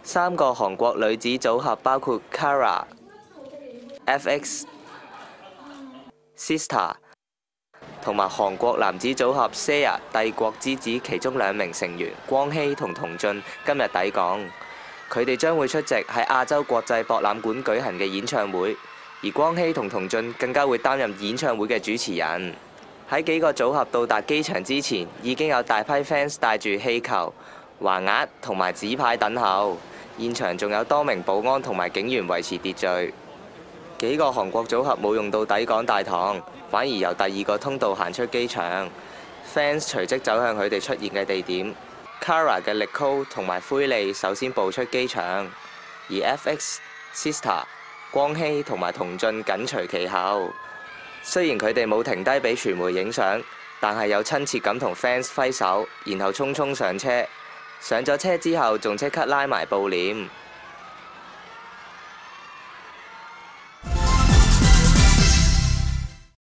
3個韓國女子組合包括 Kara、FX、Sistar 同埋韓國男子組合 SAYA 帝國之子其中2名成員光熙同同俊今日抵港，佢哋將會出席喺亞洲國際博覽館舉行嘅演唱會，而光熙同同俊更加會擔任演唱會嘅主持人。喺幾個組合到達機場之前，已經有大批 fans 帶住氣球、橫額同埋紙牌等候，現場仲有多名保安同埋警員維持秩序。幾個韓國組合冇用到抵港大堂，反而由第2個通道行出機場。fans 隨即走向佢哋出現嘅地點。Kara 嘅力高同埋灰利首先步出機場，而 FX、Sistar、光熙同埋同俊緊隨其後。雖然佢哋冇停低俾傳媒影相，但係有親切咁同 fans 揮手，然後匆匆上車。上咗車之後，仲即刻拉埋布簾。